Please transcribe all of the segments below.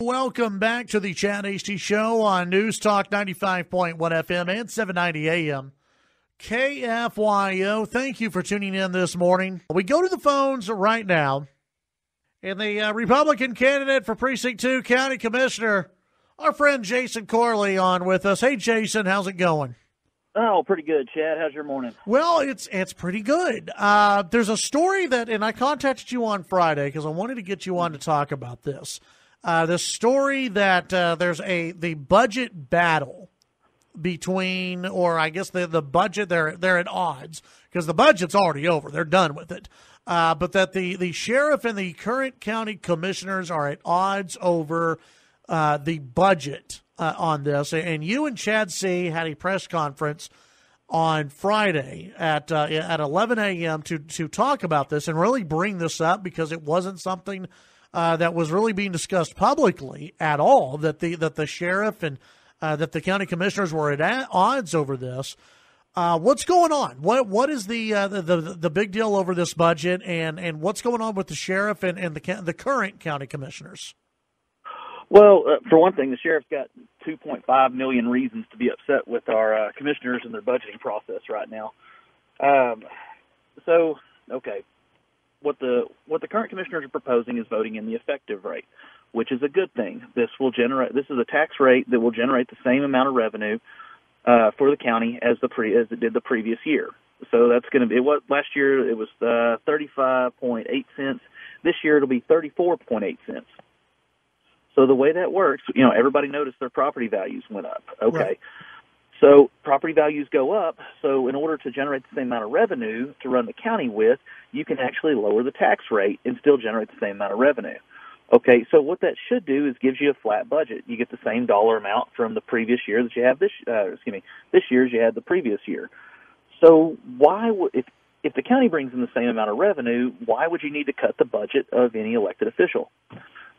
Welcome back to the Chad Hasty Show on News Talk 95.1 FM and 790 AM. KFYO, thank you for tuning in this morning. We go to the phones right now, and the Republican candidate for Precinct 2 County Commissioner, our friend Jason Corley, on with us. Hey, Jason, how's it going? Oh, pretty good, Chad. How's your morning? Well, it's pretty good. There's a story that, and I contacted you on Friday because I wanted to get you on to talk about this. The story that there's the budget battle between, or I guess the budget, they're at odds because the budget's already over. They're done with it. But that the sheriff and the current county commissioners are at odds over the budget on this. And you and Chad C. had a press conference on Friday at 11 a.m. to talk about this and really bring this up because it wasn't something that was really being discussed publicly at all, that the sheriff and that the county commissioners were at odds over this. What's going on? What is the big deal over this budget, and what's going on with the sheriff and the current county commissioners? Well, for one thing, the sheriff's got 2.5 million reasons to be upset with our commissioners and their budgeting process right now. Okay. What the current commissioners are proposing is voting in the effective rate, which is a good thing. This is a tax rate that will generate the same amount of revenue for the county as it did the previous year. So that's going to be last year it was 35.8 cents. This year it'll be 34.8 cents. So the way that works, everybody noticed their property values went up. Okay. Right. So property values go up. So in order to generate the same amount of revenue to run the county with, you can actually lower the tax rate and still generate the same amount of revenue. Okay, so what that should do is gives you a flat budget. You get the same dollar amount from the previous year that you have this year as you had the previous year. So if the county brings in the same amount of revenue, why would you need to cut the budget of any elected official?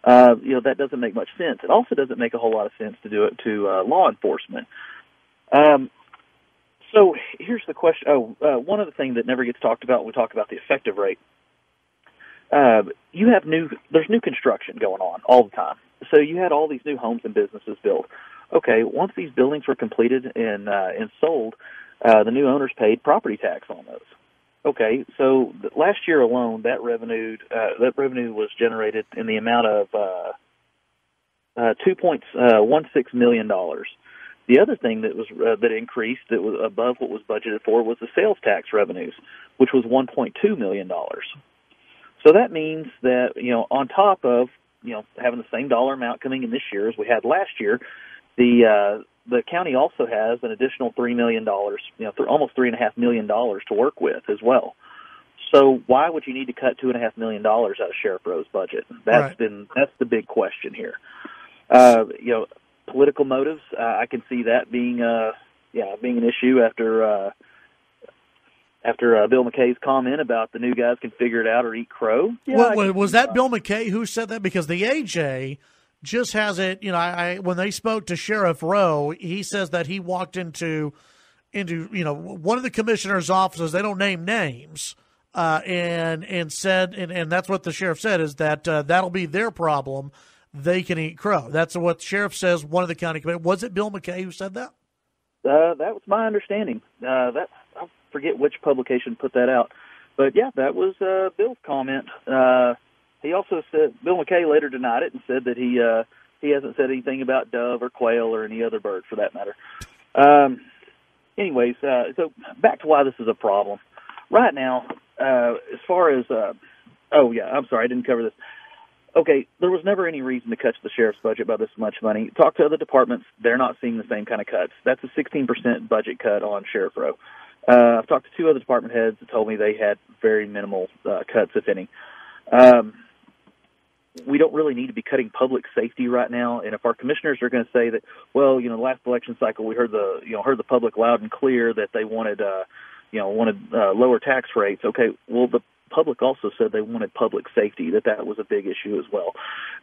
That doesn't make much sense. It also doesn't make a whole lot of sense to do it to law enforcement. So here's the question. One other thing that never gets talked about when we talk about the effective rate. There's new construction going on all the time. So you had all these new homes and businesses built. Okay, once these buildings were completed and sold, the new owners paid property tax on those. Okay, so last year alone, that revenue was generated in the amount of $2.16 million. The other thing that increased that was above what was budgeted for was the sales tax revenues, which was $1.2 million. So that means that on top of having the same dollar amount coming in this year as we had last year, the county also has an additional $3 million, almost $3.5 million to work with as well. So why would you need to cut $2.5 million out of Sheriff Rowe's budget? That's the big question here. Political motives, I can see that being an issue after Bill McKay's comment about the new guys can figure it out or eat crow. Yeah, was that Bill McKay who said that? Because the AJ just has it. When they spoke to Sheriff Rowe, he says that he walked into one of the commissioner's offices. They don't name names, and said, and that's what the sheriff said, is that that'll be their problem. They can eat crow. That's what the sheriff says. One of the county commissioners. Was it Bill McKay who said that? That was my understanding. I forget which publication put that out, but yeah, that was Bill's comment. He also said, Bill McKay later denied it and said that he hasn't said anything about dove or quail or any other bird for that matter. Anyways, so back to why this is a problem. Right now, as far as, I'm sorry, I didn't cover this. Okay, there was never any reason to cut the sheriff's budget by this much money. Talk to other departments. They're not seeing the same kind of cuts. That's a 16% budget cut on Sheriff Rowe. I've talked to two other department heads that told me they had very minimal cuts, if any. We don't really need to be cutting public safety right now. And if our commissioners are going to say that, well, the last election cycle we heard the public loud and clear that they wanted lower tax rates. Okay, well the public also said they wanted public safety, that was a big issue as well.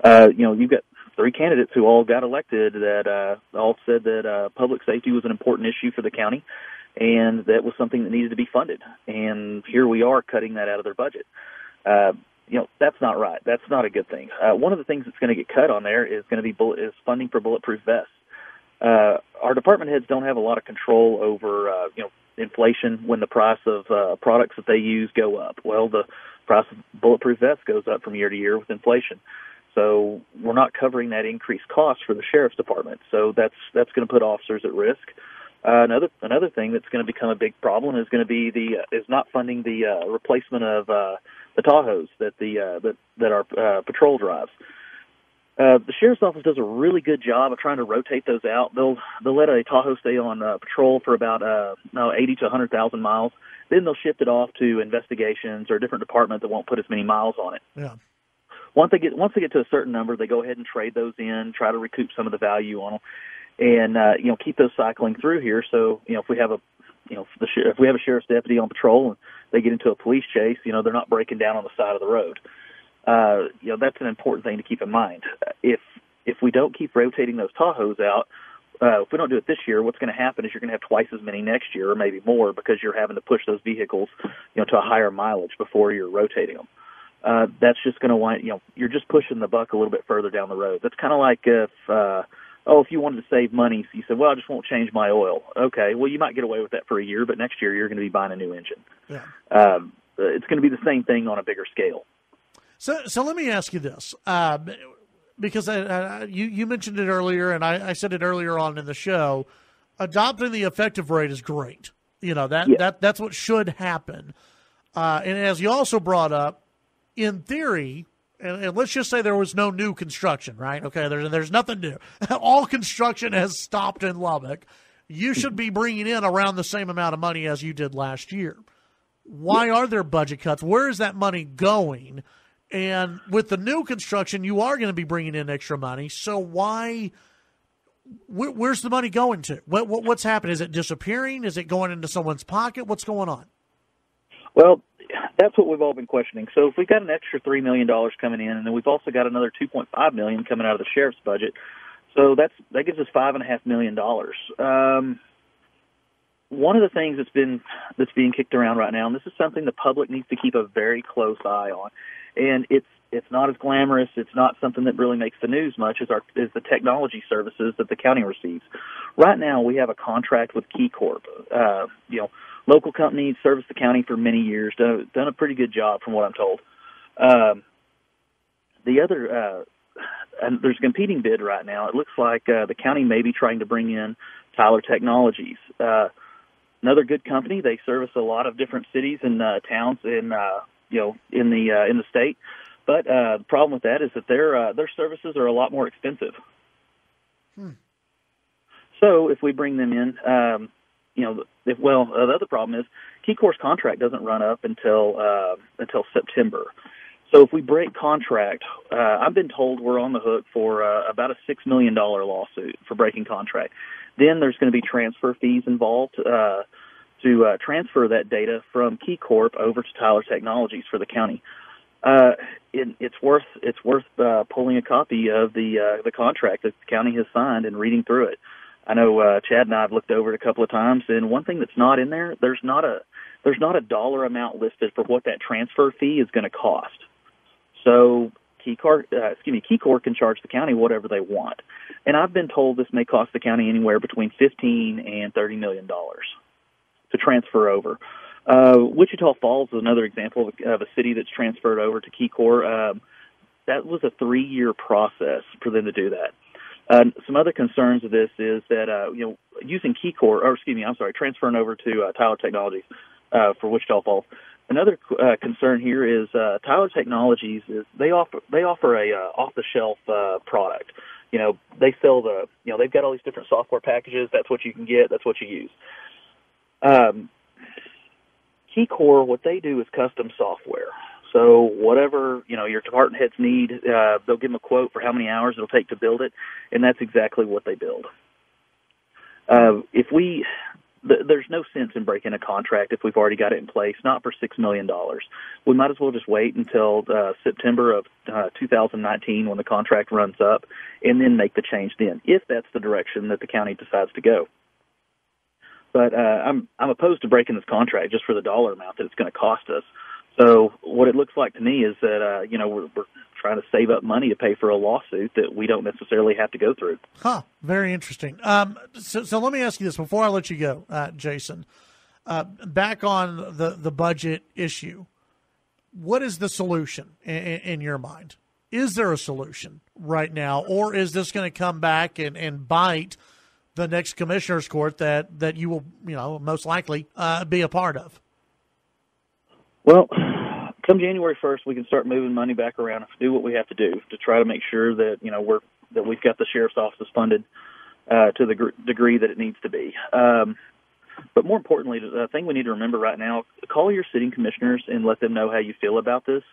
You've got three candidates who all got elected that all said that public safety was an important issue for the county, and that was something that needed to be funded. And here we are cutting that out of their budget. that's not right. That's not a good thing. One of the things that's going to get cut on there is going to be is funding for bulletproof vests. Our department heads don't have a lot of control over, inflation when the price of products that they use go up. Well, the price of bulletproof vests goes up from year to year with inflation. So we're not covering that increased cost for the sheriff's department. So that's going to put officers at risk. Another thing that's going to become a big problem is going to be is not funding the replacement of the Tahoes that our patrol drives. The sheriff's office does a really good job of trying to rotate those out. They'll let a Tahoe stay on patrol for about 80 to 100,000 miles. Then they'll shift it off to investigations or a different department that won't put as many miles on it. Yeah. Once they get to a certain number, they go ahead and trade those in, try to recoup some of the value on them, and keep those cycling through here. So if we have if we have a sheriff's deputy on patrol and they get into a police chase, they're not breaking down on the side of the road. That's an important thing to keep in mind. If we don't keep rotating those Tahoes out, if we don't do it this year, what's going to happen is you're going to have twice as many next year, or maybe more, because you're having to push those vehicles, to a higher mileage before you're rotating them. That's just going to wind, you're just pushing the buck a little bit further down the road. That's kind of like if you wanted to save money, so you said, well, I just won't change my oil. Okay, well, you might get away with that for a year, but next year you're going to be buying a new engine. Yeah. It's going to be the same thing on a bigger scale. So let me ask you this, because you mentioned it earlier, and I said it earlier on in the show. Adopting the effective rate is great. That's what should happen. And as you also brought up, in theory, and let's just say there was no new construction, right? Okay, there's nothing new. All construction has stopped in Lubbock. You should be bringing in around the same amount of money as you did last year. Why are there budget cuts? Where is that money going? And with the new construction, you are going to be bringing in extra money. So where's the money going to? What's happening? Is it disappearing? Is it going into someone's pocket? What's going on? Well, that's what we've all been questioning. So if we've got an extra $3 million coming in, and then we've also got another $2.5 million coming out of the sheriff's budget, so that gives us $5.5 million. One of the things that's being kicked around right now, and this is something the public needs to keep a very close eye on, and it's not as glamorous. It's not something that really makes the news much as the technology services that the county receives. Right now, we have a contract with KeyCorp. Local companies service the county for many years, done a pretty good job from what I'm told. And there's a competing bid right now. It looks like the county may be trying to bring in Tyler Technologies. Another good company. They service a lot of different cities and towns in the state. But the problem with that is that their services are a lot more expensive. So if we bring them in, the other problem is KeyCorp's contract doesn't run up until September. So if we break contract, I've been told we're on the hook for about a $6 million lawsuit for breaking contract. Then there's going to be transfer fees involved to transfer that data from KeyCorp over to Tyler Technologies for the county. It's worth pulling a copy of the contract that the county has signed and reading through it. I know Chad and I have looked over it a couple of times, and one thing that's not in there, there's not a dollar amount listed for what that transfer fee is going to cost. So KeyCorp can charge the county whatever they want, and I've been told this may cost the county anywhere between $15 and $30 million to transfer over. Wichita Falls is another example of a city that's transferred over to KeyCorp. That was a 3-year process for them to do that. Some other concerns of this is that, using transferring over to Tyler Technologies for Wichita Falls. Another concern here is Tyler Technologies is they offer a off-the-shelf product. They sell they've got all these different software packages. That's what you can get. That's what you use. KeyCorp, what they do is custom software. So whatever, your department heads need, they'll give them a quote for how many hours it'll take to build it, and that's exactly what they build. There's no sense in breaking a contract if we've already got it in place, not for $6 million. We might as well just wait until September of 2019 when the contract runs up, and then make the change then, if that's the direction that the county decides to go. But I'm opposed to breaking this contract just for the dollar amount that it's going to cost us. So what it looks like to me is that, we're trying to save up money to pay for a lawsuit that we don't necessarily have to go through. Huh. Very interesting. So let me ask you this before I let you go, Jason. Back on the budget issue, what is the solution in your mind? Is there a solution right now, or is this going to come back and bite the next commissioner's court that you will, most likely be a part of? Well, come January 1st, we can start moving money back around and do what we have to do to try to make sure that, that we've got the sheriff's office funded to the degree that it needs to be. But more importantly, the thing we need to remember right now, call your sitting commissioners and let them know how you feel about this.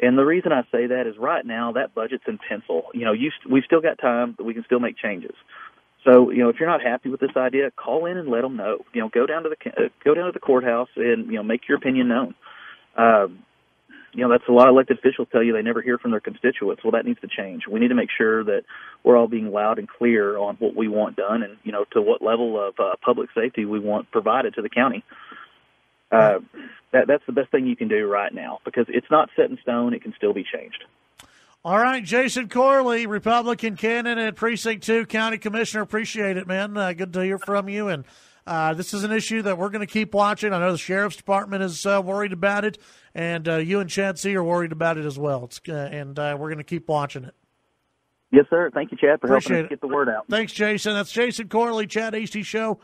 And the reason I say that is right now that budget's in pencil. We've still got time, but we can still make changes. So, if you're not happy with this idea, call in and let them know. Go down to the courthouse and make your opinion known. That's a lot of elected officials tell you they never hear from their constituents. Well, that needs to change. We need to make sure that we're all being loud and clear on what we want done and, to what level of public safety we want provided to the county. That's the best thing you can do right now because it's not set in stone. It can still be changed. All right, Jason Corley, Republican candidate, Precinct 2 County Commissioner. Appreciate it, man. Good to hear from you. And this is an issue that we're going to keep watching. I know the Sheriff's Department is worried about it, and you and Chad C. are worried about it as well. And we're going to keep watching it. Yes, sir. Thank you, Chad, for Appreciate helping us get the word out. Thanks, Jason. That's Jason Corley, Chad Hasty Show.